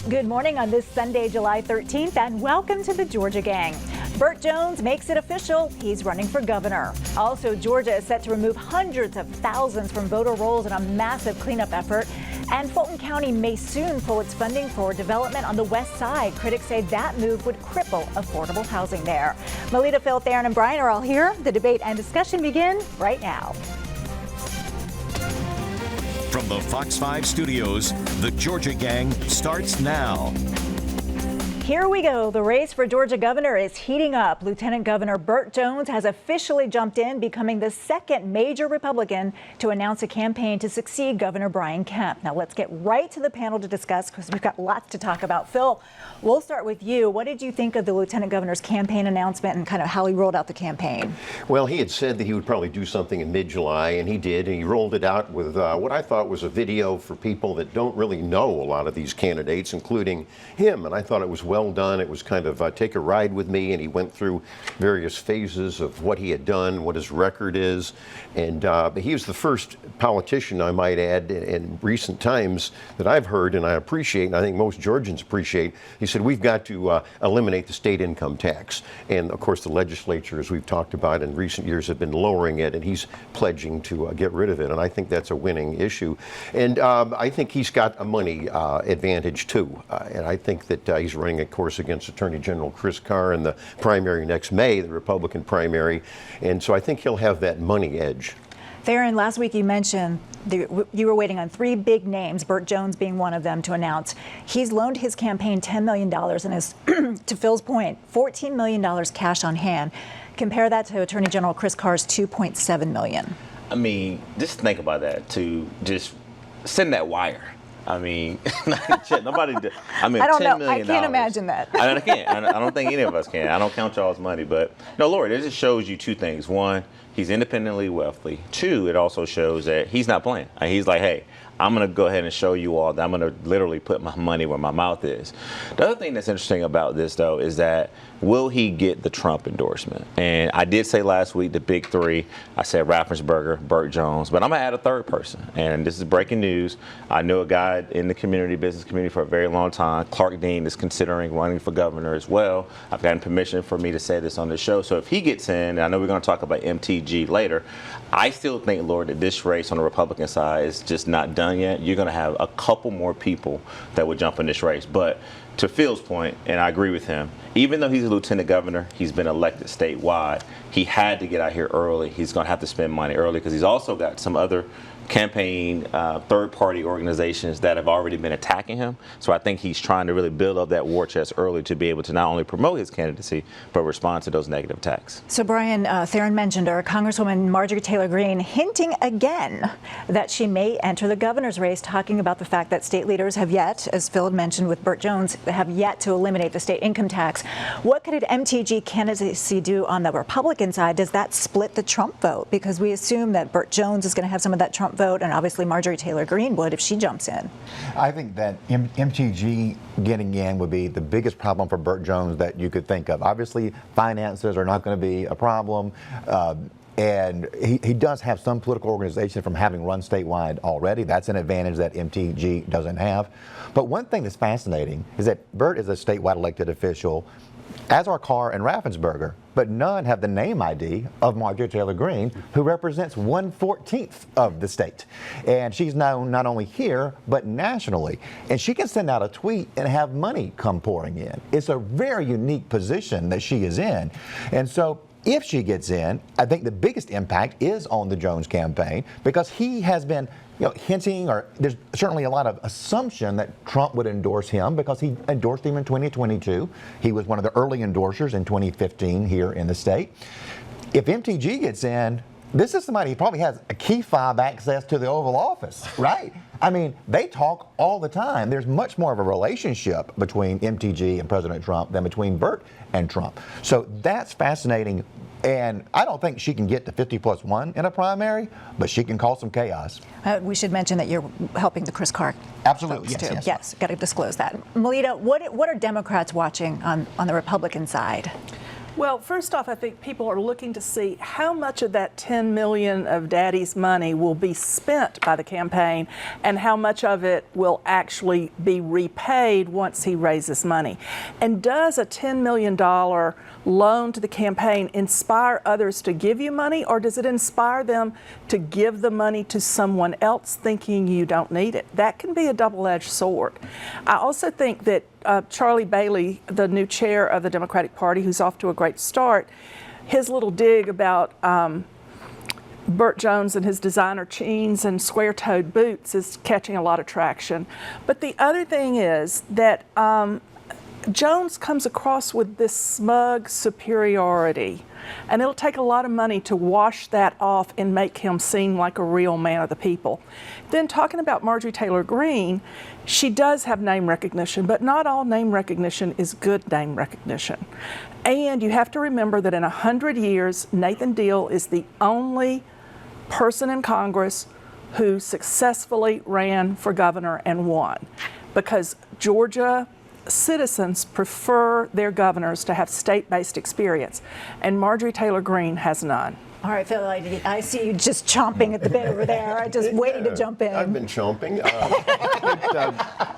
Good morning on this Sunday, July 13th, and welcome to the Georgia Gang. Burt Jones makes it official. He's running for governor. Also, Georgia is set to remove hundreds of thousands from voter rolls in a massive cleanup effort. And Fulton County may soon pull its funding for development on the Westside. Critics say that move would cripple affordable housing there. Melita, Phil, Theron, and Brian are all here. The debate and discussion begin right now. From the Fox 5 studios, the Georgia Gang starts now. Here we go. The race for Georgia governor is heating up. Lieutenant Governor Burt Jones has officially jumped in, becoming the second major Republican to announce a campaign to succeed Governor Brian Kemp. Now let's get right to the panel to discuss because we've got lots to talk about. Phil, we'll start with you. What did you think of the Lieutenant Governor's campaign announcement and kind of how he rolled out the campaign? Well, he had said that he would probably do something in mid-July, and he did, and he rolled it out with what I thought was a video for people that don't really know a lot of these candidates, including him, and I thought it was well done. It was kind of take a ride with me, and he went through various phases of what he had done, what his record is, and he was the first politician, I might add, in recent times that I've heard, and I appreciate, and I think most Georgians appreciate. He said, we've got to eliminate the state income tax, and of course the legislature, as we've talked about in recent years, have been lowering it, and he's pledging to get rid of it, and I think that's a winning issue. And I think he's got a money advantage too, and I think that he's running a course against Attorney General Chris Carr in the primary next May, the Republican primary, and so I think he'll have that money edge. Theron, last week you mentioned you were waiting on three big names, Burt Jones being one of them, to announce. He's loaned his campaign $10 million and is, to Phil's point, $14 million cash on hand. Compare that to Attorney General Chris Carr's $2.7 million. I mean, just think about that, to just send that wire. I mean, nobody did. I mean, I don't $10 know. million. I can't imagine that. I can't. I don't think any of us can. I don't count y'all's money. But no, Lord, it just shows you two things. One, he's independently wealthy. Two, it also shows that he's not playing. He's like, hey, I'm going to go ahead and show you all that I'm going to literally put my money where my mouth is. The other thing that's interesting about this, though, is that will he get the Trump endorsement? And I did say last week the big three. I said Raffensperger, Burt Jones, but I'm going to add a third person. And this is breaking news. I know a guy in the business community for a very long time. Clark Dean is considering running for governor as well. I've gotten permission for me to say this on the show. So if he gets in, and I know we're going to talk about MTG later, I still think, Lord, that this race on the Republican side is just not done yet. You're going to have a couple more people that would jump in this race. But to Phil's point, and I agree with him, even though he's a lieutenant governor, he's been elected statewide, he had to get out here early. He's going to have to spend money early because he's also got some other campaign third-party organizations that have already been attacking him. So I think he's trying to really build up that war chest early to be able to not only promote his candidacy, but respond to those negative attacks. So Brian, Theron mentioned her, Congresswoman Marjorie Taylor Greene hinting again that she may enter the governor's race, talking about the fact that state leaders have yet, as Phil had mentioned with Burt Jones, have yet to eliminate the state income tax. What could an MTG candidacy do on the Republican side? Does that split the Trump vote? Because we assume that Burt Jones is going to have some of that Trump vote, and obviously Marjorie Taylor Greene would if she jumps in. I think that MTG getting in would be the biggest problem for Burt Jones that you could think of. Obviously, finances are not going to be a problem. And he does have some political organization from having run statewide already. That's an advantage that MTG doesn't have. But one thing that's fascinating is that Burt is a statewide elected official, as are Carr and Raffensperger, but none have the name ID of Marjorie Taylor Greene, who represents 1/14 of the state. And she's known not only here, but nationally. And she can send out a tweet and have money come pouring in. It's a very unique position that she is in. And so if she gets in, I think the biggest impact is on the Jones campaign, because he has been hinting, or there's certainly a lot of assumption that Trump would endorse him because he endorsed him in 2022. He was one of the early endorsers in 2015 here in the state. If MTG gets in, this is somebody who probably has a key fob access to the Oval Office, right? I mean, they talk all the time. There's much more of a relationship between MTG and President Trump than between Burt and Trump. So that's fascinating. And I don't think she can get to 50+1 in a primary, but she can cause some chaos. We should mention that you're helping the Chris Carr. Absolutely, folks too. yes. Yes, got to disclose that. Melita, what are Democrats watching on the Republican side? Well, first off, I think people are looking to see how much of that $10 million of Daddy's money will be spent by the campaign and how much of it will actually be repaid once he raises money. And does a $10 million loan to the campaign inspire others to give you money, or does it inspire them to give the money to someone else thinking you don't need it? That can be a double-edged sword. I also think that Charlie Bailey, the new chair of the Democratic Party, who's off to a great start, his little dig about Burt Jones and his designer jeans and square-toed boots is catching a lot of traction. But the other thing is that Jones comes across with this smug superiority, and it'll take a lot of money to wash that off and make him seem like a real man of the people. Then talking about Marjorie Taylor Greene, she does have name recognition, but not all name recognition is good name recognition. And you have to remember that in 100 years, Nathan Deal is the only person in Congress who successfully ran for governor and won, because Georgia citizens prefer their governors to have state-based experience, and Marjorie Taylor Greene has none. All right, Phil, I see you just chomping at the bit over there. I just waiting to jump in. I've been chomping.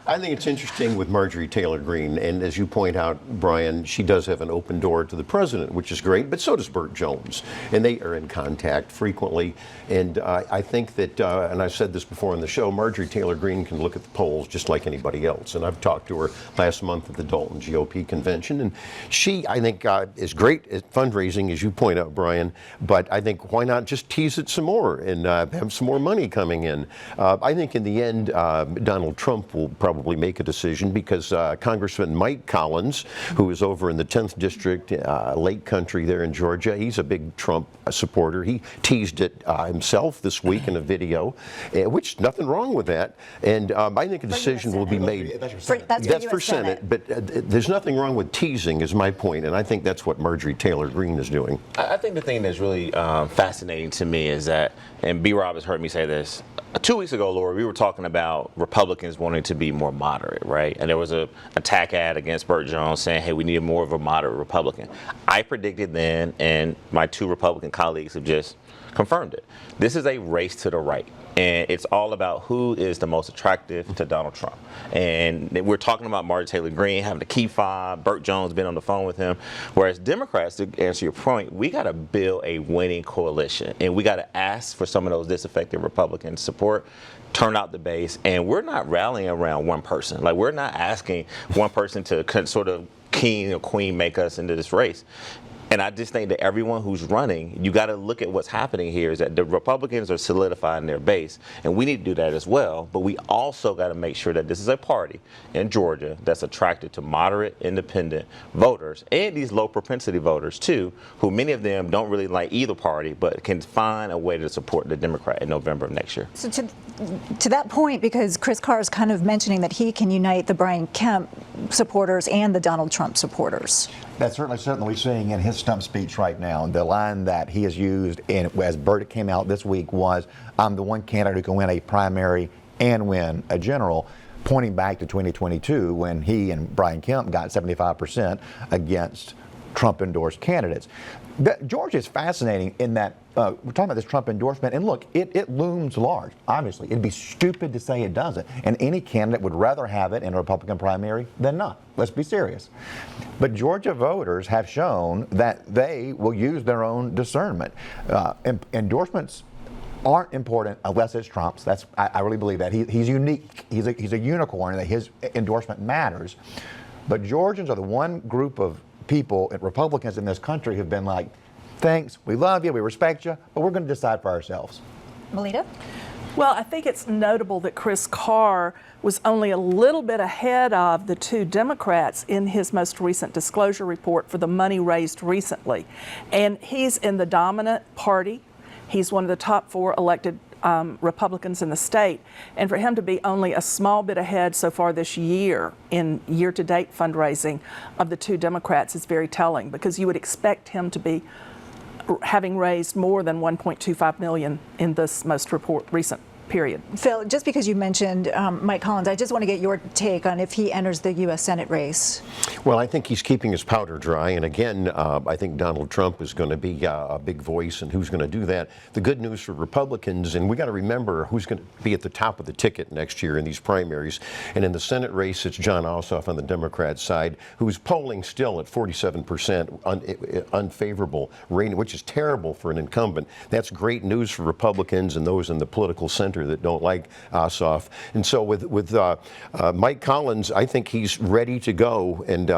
I think it's interesting with Marjorie Taylor Greene, and as you point out, Brian, she does have an open door to the president, which is great, but so does Burt Jones, and they are in contact frequently. And I think that, and I've said this before on the show, Marjorie Taylor Greene can look at the polls just like anybody else. And I've talked to her last month at the Dalton GOP convention, and she, I think, is great at fundraising, as you point out, Brian, but I think why not just tease it some more and have some more money coming in. I think in the end, Donald Trump will probably make a decision, because Congressman Mike Collins, who is over in the 10th District, Lake Country there in Georgia, he's a big Trump supporter. He teased it himself this week in a video, which nothing wrong with that. And I think a decision will be made. That's for Senate, but there's nothing wrong with teasing, is my point, and I think that's what Marjorie Taylor Greene is doing. I think the thing that's really fascinating to me is that, and B-Rob has heard me say this, 2 weeks ago, Laura, we were talking about Republicans wanting to be more moderate, right? And there was an attack ad against Burt Jones saying, hey, we need more of a moderate Republican. I predicted then, and my two Republican colleagues have just confirmed it. This is a race to the right. And it's all about who is the most attractive to Donald Trump. And we're talking about Marjorie Taylor Greene having the key fob, Burt Jones been on the phone with him. Whereas Democrats, to answer your point, we got to build a winning coalition. And we got to ask for some of those disaffected Republican support, turn out the base. And we're not rallying around one person. Like, we're not asking one person to sort of king or queen make us into this race. And I just think that everyone who's running, you got to look at what's happening here is that the Republicans are solidifying their base, and we need to do that as well. But we also got to make sure that this is a party in Georgia that's attracted to moderate, independent voters and these low propensity voters too, who many of them don't really like either party, but can find a way to support the Democrat in November of next year. So to that point, because Chris Carr is kind of mentioning that he can unite the Brian Kemp supporters and the Donald Trump supporters. That's certainly we're seeing in his stump speech right now. The line that he has used, as Burt came out this week, was, I'm the one candidate who can win a primary and win a general, pointing back to 2022 when he and Brian Kemp got 75% against Trump-endorsed candidates. Georgia is fascinating in that we're talking about this Trump endorsement, and look, it looms large. Obviously, it'd be stupid to say it doesn't, and any candidate would rather have it in a Republican primary than not. Let's be serious. But Georgia voters have shown that they will use their own discernment. Endorsements aren't important unless it's Trump's. I really believe that. He's unique. He's a unicorn, and that his endorsement matters. But Georgians are the one group of people, Republicans in this country, who've been like, thanks, we love you, we respect you, but we're going to decide for ourselves. Melita? Well, I think it's notable that Chris Carr was only a little bit ahead of the two Democrats in his most recent disclosure report for the money raised recently. And he's in the dominant party. He's one of the top 4 elected Republicans in the state. And for him to be only a small bit ahead so far this year in year-to-date fundraising of the two Democrats is very telling, because you would expect him to be having raised more than $1.25 million in this most recent period. Phil, just because you mentioned Mike Collins, I just want to get your take on if he enters the U.S. Senate race. Well, I think he's keeping his powder dry. And again, I think Donald Trump is going to be a big voice, and who's going to do that. The good news for Republicans, and we got to remember who's going to be at the top of the ticket next year in these primaries. And in the Senate race, it's John Ossoff on the Democrat side, who's polling still at 47% unfavorable rating, which is terrible for an incumbent. That's great news for Republicans and those in the political center that don't like Ossoff. And so with Mike Collins, I think he's ready to go, and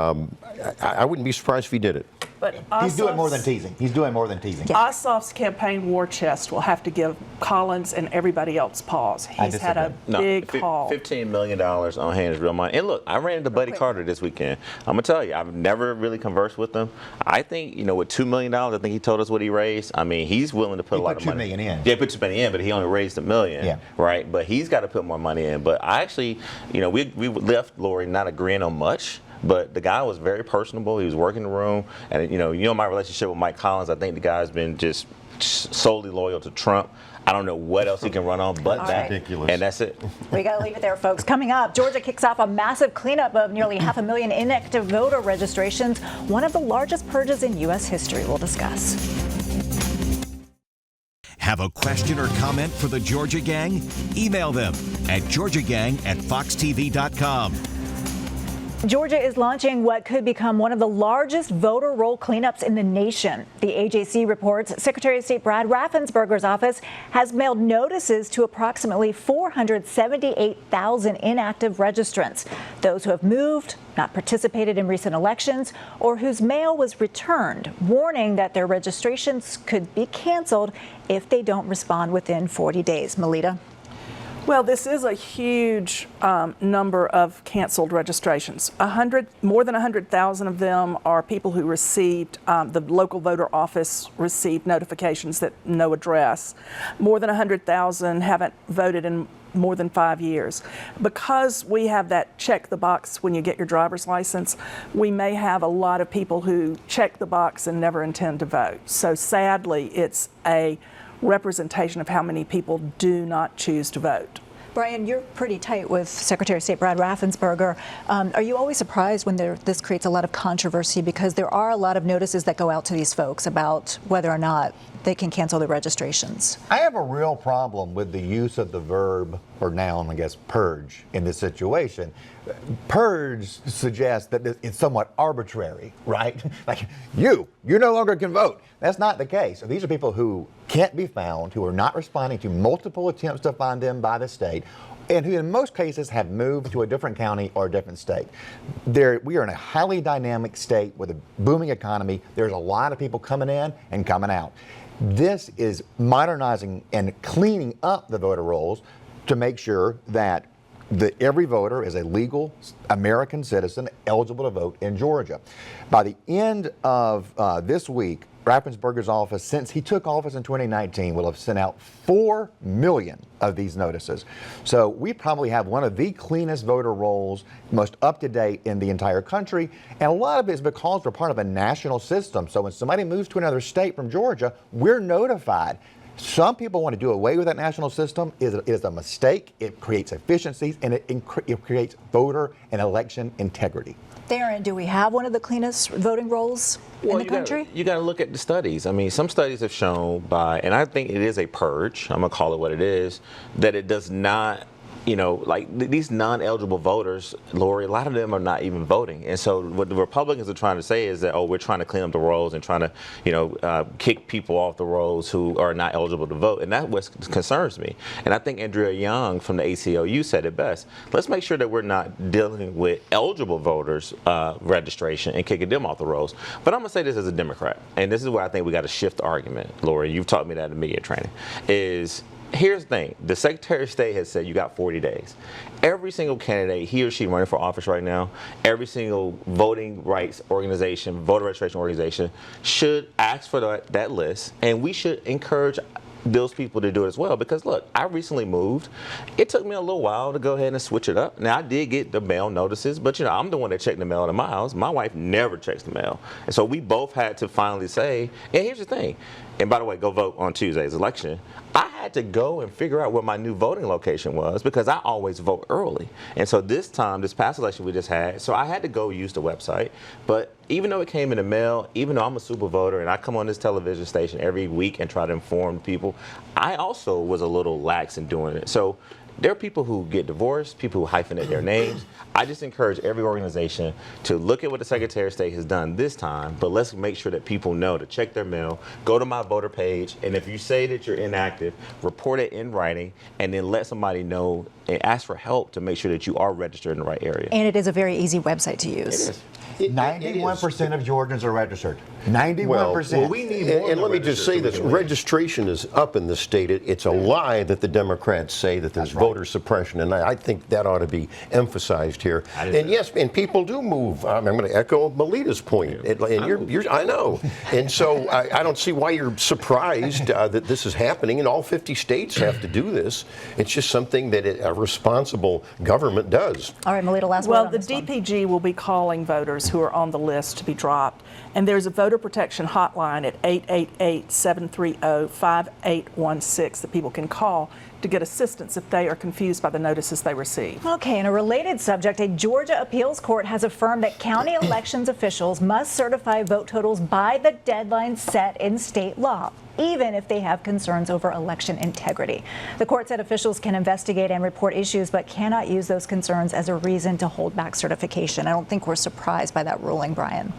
I wouldn't be surprised if he did it. But He's doing more than teasing. He's doing more than teasing. Ossoff's campaign war chest will have to give Collins and everybody else pause. He's had a big haul. $15 million on hand is real money. And look, I ran into Buddy Carter this weekend. I'm going to tell you, I've never really conversed with him. I think, with $2 million, I think he told us what he raised. I mean, he's willing to put a lot of money. $2 million in. Yeah, put $2 million in, but he only raised $1 million. Yeah. Right? But he's got to put more money in. But I actually, we left Lori not agreeing on much. But the guy was very personable. He was working the room. And, my relationship with Mike Collins, I think the guy's been just solely loyal to Trump. I don't know what else he can run on but that. Ridiculous. And that's it. We got to leave it there, folks. Coming up, Georgia kicks off a massive cleanup of nearly 500,000 inactive voter registrations, one of the largest purges in U.S. history. We'll discuss. Have a question or comment for the Georgia Gang? Email them at georgiagang@foxtv.com. Georgia is launching what could become one of the largest voter roll cleanups in the nation. The AJC reports Secretary of State Brad Raffensperger's office has mailed notices to approximately 478,000 inactive registrants, those who have moved, not participated in recent elections, or whose mail was returned, warning that their registrations could be canceled if they don't respond within 40 days. Melita? Well, this is a huge number of canceled registrations. More than 100,000 of them are people who received, the local voter office received notifications that no address. More than 100,000 haven't voted in more than 5 years. Because we have that check the box when you get your driver's license, we may have a lot of people who check the box and never intend to vote. So sadly, it's a representation of how many people do not choose to vote. Brian, you're pretty tight with Secretary of State Brad Raffensperger. Are you always surprised when this creates a lot of controversy, because there are a lot of notices that go out to these folks about whether or not they can cancel their registrations? I have a real problem with the use of the verb, or noun, I guess, purge in this situation. Purge suggests that it's somewhat arbitrary, right? Like, you no longer can vote. That's not the case. These are people who can't be found, who are not responding to multiple attempts to find them by the state, and who in most cases have moved to a different county or a different state. We are in a highly dynamic state with a booming economy. There's a lot of people coming in and coming out. This is modernizing and cleaning up the voter rolls to make sure that every voter is a legal American citizen eligible to vote in Georgia. By the end of this week, Raffensperger's office, since he took office in 2019, will have sent out 4 million of these notices. So we probably have one of the cleanest voter rolls, most up-to-date in the entire country. And a lot of it is because we're part of a national system. So when somebody moves to another state from Georgia, we're notified. Some people want to do away with that national system. It is a mistake. It creates efficiencies, and it creates voter and election integrity. Theron, do we have one of the cleanest voting rolls in the country? You got to look at the studies. I mean, some studies have shown and I think it is a purge, I'm going to call it what it is, that it does not, like these non-eligible voters, Lori, a lot of them are not even voting. And so what the Republicans are trying to say is that, we're trying to clean up the rolls and trying to, kick people off the rolls who are not eligible to vote. And that's what concerns me. And I think Andrea Young from the ACLU said it best. Let's make sure that we're not dealing with eligible voters' registration and kicking them off the rolls. But I'm going to say this as a Democrat, and this is where I think we got to shift the argument, Lori. You've taught me that in media training, here's the thing. The Secretary of State has said you got 40 days. Every single candidate, he or she running for office right now, every single voting rights organization, voter registration organization should ask for that list, and we should encourage those people to do it as well. Because look, I recently moved. It took me a little while to go ahead and switch it up. Now I did get the mail notices, but I'm the one that checked the mail in my house. My wife never checks the mail. And so we both had to finally say, and here's the thing, and by the way, go vote on Tuesday's election, I had to go and figure out where my new voting location was because I always vote early. And so this time, this past election we just had, so I had to go use the website. But even though it came in the mail, even though I'm a super voter and I come on this television station every week and try to inform people, I also was a little lax in doing it. So there are people who get divorced, people who hyphenate their names. I just encourage every organization to look at what the Secretary of State has done this time, but let's make sure that people know to check their mail, go to my voter page, and if you say that you're inactive, report it in writing, and then let somebody know and ask for help to make sure that you are registered in the right area. And it is a very easy website to use. It is. 91% of Georgians are registered. 91%. Well, we need more. And let me just say this: registration is up in the state. It's a lie that the Democrats say that there's voter suppression, and I think that ought to be emphasized here. And yes, and people do move. I'm going to echo Melita's point. I know, and so I don't see why you're surprised that this is happening. And all 50 states have to do this. It's just something that a responsible government does. All right, Melita, last word Well, on the this one. DPG will be calling voters who are on the list to be dropped. And there's a voter protection hotline at 888-730-5816 that people can call to get assistance if they are confused by the notices they receive. Okay, in a related subject, a Georgia appeals court has affirmed that county elections officials must certify vote totals by the deadline set in state law, even if they have concerns over election integrity. The court said officials can investigate and report issues, but cannot use those concerns as a reason to hold back certification. I don't think we're surprised by that ruling, Brian.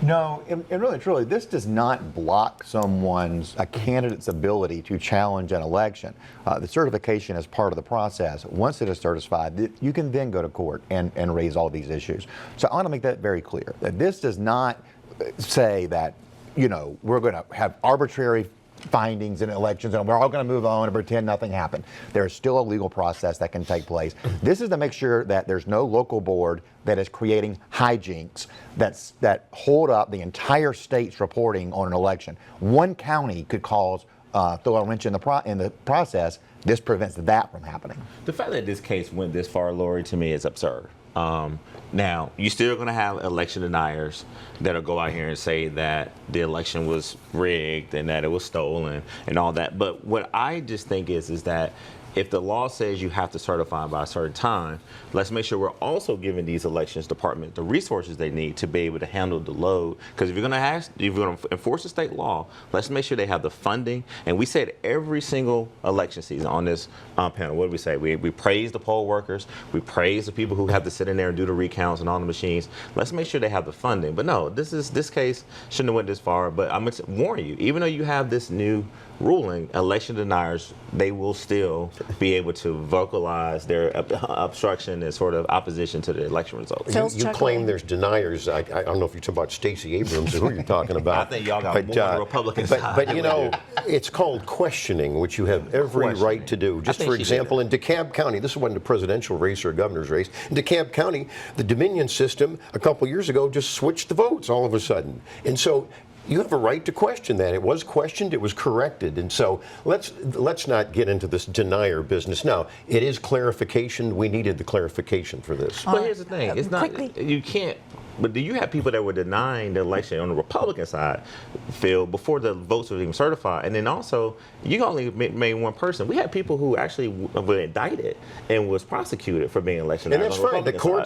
No, and really, truly, this does not block a candidate's ability to challenge an election. The certification is part of the process. Once it is certified, you can then go to court and raise all these issues. So I want to make that very clear, that this does not say that, we're going to have arbitrary findings in elections and we're all going to move on and pretend nothing happened. There is still a legal process that can take place. This is to make sure that there's no local board that is creating hijinks that hold up the entire state's reporting on an election. One county could throw a wrench in the process. This prevents that from happening. The fact that this case went this far, Lori, to me is absurd. Now, you're still going to have election deniers that'll go out here and say that the election was rigged and that it was stolen and all that. But what I just think is that if the law says you have to certify by a certain time, let's make sure we're also giving these elections department the resources they need to be able to handle the load. Because if you're going to enforce the state law, let's make sure they have the funding. And we said every single election season on this panel, what do we say? We praise the poll workers. We praise the people who have to sit in there and do the recounts and all the machines. Let's make sure they have the funding. But no, this case shouldn't have went this far. But I'm going to warn you, even though you have this new ruling, election deniers, they will still be able to vocalize their obstruction and sort of opposition to the election results. You claim there's deniers. I don't know if you're talking about Stacey Abrams or who you're talking about. I think y'all got more on the Republican side. But it's called questioning, which you have every right to do. Just for example, in DeKalb County, this wasn't a presidential race or a governor's race. In DeKalb County, the Dominion system a couple years ago just switched the votes all of a sudden. And so you have a right to question that. It was questioned, it was corrected, and so let's not get into this denier business. Now, it is clarification. We needed the clarification for this. But here's the thing: it's not. You can't. But do you have people that were denying the election on the Republican side, Phil, before the votes were even certified? And then also, you only made one person. We had people who actually were indicted and was prosecuted for being election deniers. And that's fine.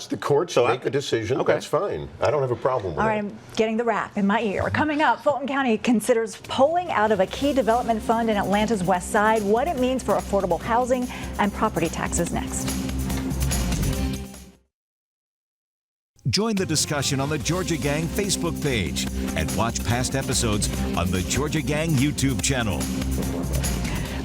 The courts make a decision. Okay. That's fine. I don't have a problem with that. All right, I'm getting the rap in my ear. Coming up, Fulton County considers pulling out of a key development fund in Atlanta's Westside, what it means for affordable housing and property taxes next. Join the discussion on the Georgia Gang Facebook page and watch past episodes on the Georgia Gang YouTube channel.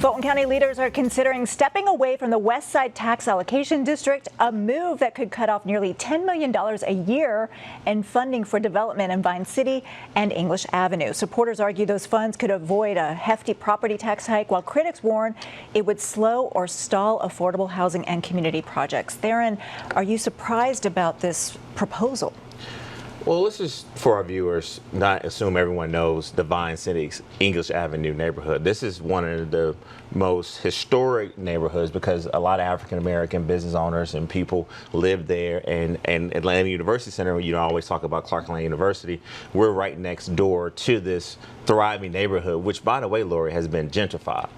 Fulton County leaders are considering stepping away from the Westside tax allocation district, a move that could cut off nearly $10 million a year in funding for development in Vine City and English Avenue. Supporters argue those funds could avoid a hefty property tax hike, while critics warn it would slow or stall affordable housing and community projects. Theron, are you surprised about this proposal? Well, let's just, for our viewers, not assume everyone knows the Vine City English Avenue neighborhood. This is one of the most historic neighborhoods because a lot of African American business owners and people live there. And Atlanta University Center, you know, I always talk about Clark Atlanta University. We're right next door to this thriving neighborhood, which, by the way, Lori, has been gentrified.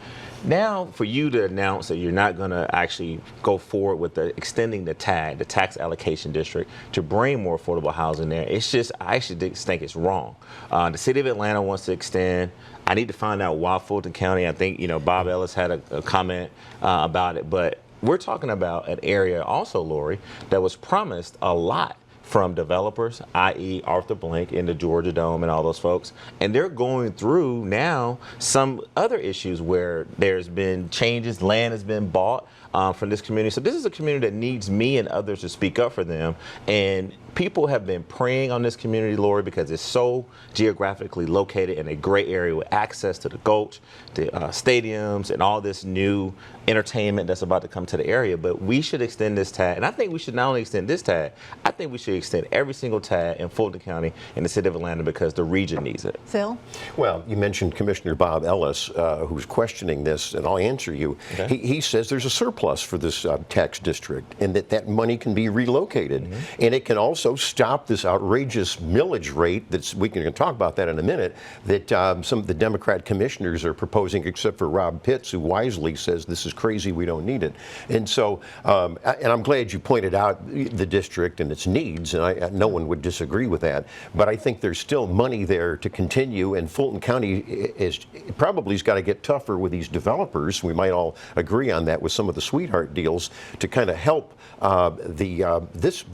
Now, for you to announce that you're not going to actually go forward with extending the TAD, the tax allocation district, to bring more affordable housing there, it's just, I actually think it's wrong. The city of Atlanta wants to extend. I need to find out why Fulton County. I think, you know, Bob Ellis had a comment about it, but we're talking about an area also, Lori, that was promised a lot from developers, i.e. Arthur Blank and the Georgia Dome and all those folks. And they're going through now some other issues where there's been changes, land has been bought from this community. So this is a community that needs me and others to speak up for them. And people have been preying on this community, Lori, because it's so geographically located in a great area with access to the Gulch, the stadiums, and all this new entertainment that's about to come to the area. But we should extend this TAD. And I think we should not only extend this TAD, I think we should extend every single TAD in Fulton County in the city of Atlanta because the region needs it. Phil? Well, you mentioned Commissioner Bob Ellis, who's questioning this, and I'll answer you. Okay. He says there's a surplus for this tax district and that money can be relocated. Mm-hmm. And it can also stop this outrageous millage rate we can talk about that in a minute, that some of the Democrat commissioners are proposing, except for Rob Pitts, who wisely says this is crazy, we don't need it. And so, and I'm glad you pointed out the district and its needs, and no one would disagree with that, but I think there's still money there to continue, and Fulton County is probably has got to get tougher with these developers. We might all agree on that with some of the sweetheart deals to kind of help this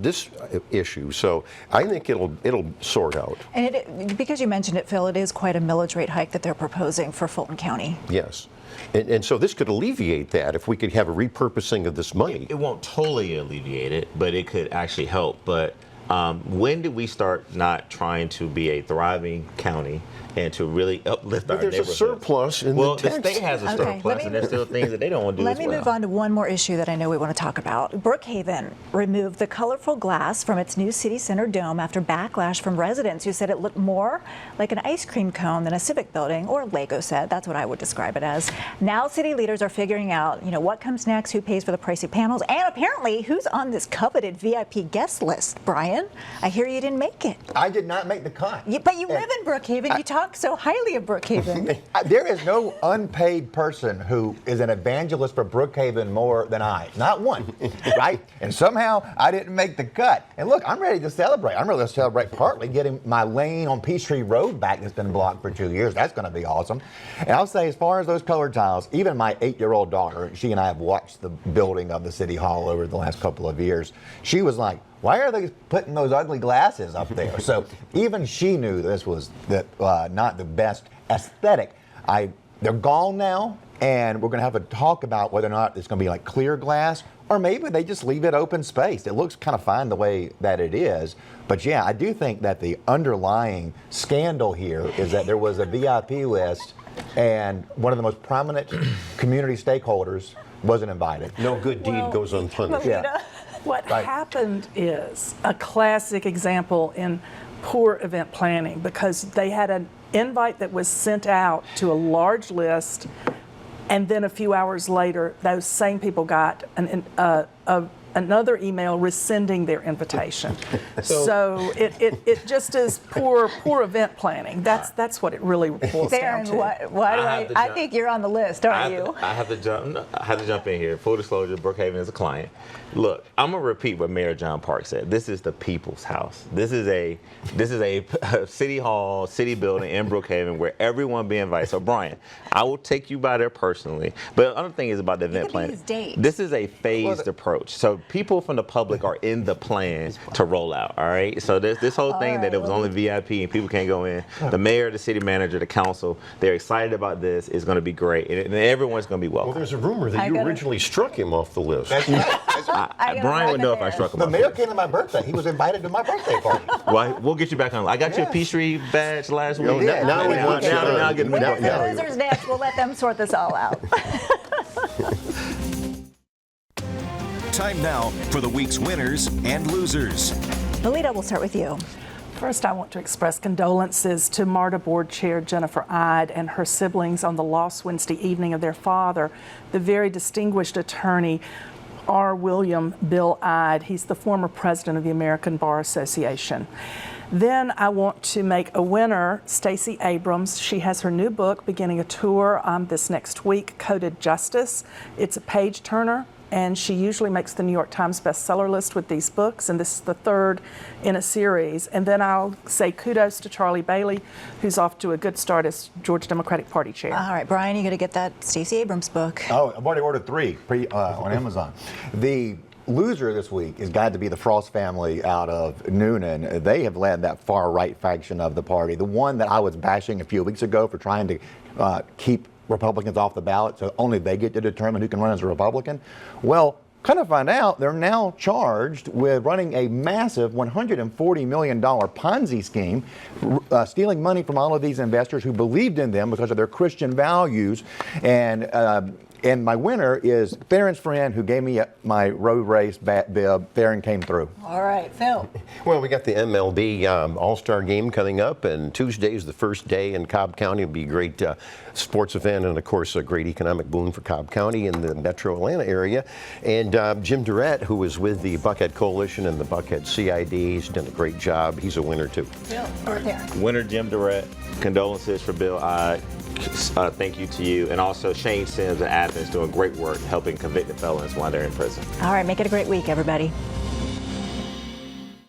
issue. So I think it'll sort out. And because you mentioned it, Phil, it is quite a millage rate hike that they're proposing for Fulton County. Yes. And so this could alleviate that if we could have a repurposing of this money. It won't totally alleviate it, but it could actually help. But when did we start not trying to be a thriving county and to really uplift our neighborhood? There's a surplus in the tax. The state has a surplus, and there's still things that they don't want to do as well. Let me move on to one more issue that I know we want to talk about. Brookhaven removed the colorful glass from its new city center dome after backlash from residents who said it looked more like an ice cream cone than a civic building or a Lego set. That's what I would describe it as. Now city leaders are figuring out, what comes next, who pays for the pricey panels, and apparently who's on this coveted VIP guest list. Brian, I hear you didn't make it. I did not make the cut. But you live in Brookhaven. You talk so highly of Brookhaven. There is no unpaid person who is an evangelist for Brookhaven more than I. Not one, right? And somehow I didn't make the cut. And look, I'm ready to celebrate. I'm ready to celebrate partly getting my lane on Peachtree Road back that's been blocked for 2 years. That's going to be awesome. And I'll say, as far as those colored tiles, even my 8-year-old daughter, she and I have watched the building of the city hall over the last couple of years. She was like, why are they putting those ugly glasses up there? So even she knew this was not the best aesthetic. They're gone now, and we're going to have a talk about whether or not it's going to be like clear glass, or maybe they just leave it open space. It looks kind of fine the way that it is. But yeah, I do think that the underlying scandal here is that there was a VIP list, and one of the most prominent community stakeholders wasn't invited. No good deed goes unpunished. Yeah. What happened is a classic example in poor event planning, because they had an invite that was sent out to a large list, and then a few hours later, those same people got another email rescinding their invitation. So it just is poor event planning. That's what it really boils down to. Why do I think you're on the list, aren't you? I have to jump in here. Full disclosure, Brookhaven is a client. Look, I'm gonna repeat what Mayor John Park said. This is the people's house. This is a city hall, city building in Brookhaven where everyone be invited. So Brian, I will take you by there personally. But the other thing is about the event planning. This is a phased approach. So people from the public are in the plan to roll out. All right. So this whole thing that it was only VIP and people can't go in. The mayor, the city manager, the council, they're excited about this. It's going to be great, and everyone's going to be welcome. Well, there's a rumor that you originally struck him off the list. Brian would know if I struck him. The mayor came to my birthday. He was invited to my birthday party. Well, we'll get you back on. I got you a Peachtree badge last week. Now Losers next. We'll let them sort this all out. Time now for the week's winners and losers. Lolita, we'll start with you. First, I want to express condolences to MARTA Board Chair Jennifer Ide and her siblings on the loss Wednesday evening of their father, the very distinguished attorney R. William Bill Ide. He's the former president of the American Bar Association. Then I want to make a winner, Stacey Abrams. She has her new book beginning a tour this next week, Coded Justice. It's a page turner, and she usually makes the New York Times bestseller list with these books, and this is the third in a series. And then I'll say kudos to Charlie Bailey, who's off to a good start as Georgia Democratic Party chair. All right, Brian, you got to get that Stacey Abrams book. Oh, I've already ordered 3 on Amazon. The loser this week is got to be the Frost family out of Noonan. They have led that far right faction of the party, the one that I was bashing a few weeks ago for trying to keep Republicans off the ballot so only they get to determine who can run as a Republican. Well, kind of find out they're now charged with running a massive $140 million Ponzi scheme, stealing money from all of these investors who believed in them because of their Christian values. And my winner is Theron's friend who gave me my road race bib. Theron came through. All right, Phil. Well, we got the MLB All-Star Game coming up, and Tuesday is the first day in Cobb County. It'll be a great sports event and, of course, a great economic boon for Cobb County and the metro Atlanta area. And Jim Durrett, who was with the Buckhead Coalition and the Buckhead CID, he's done a great job. He's a winner, too. Phil, right there. Winner Jim Durrett. Condolences for Bill Ide. Thank you to you. And also Shane Sims in Athens doing great work helping convicted felons while they're in prison. All right, make it a great week, everybody.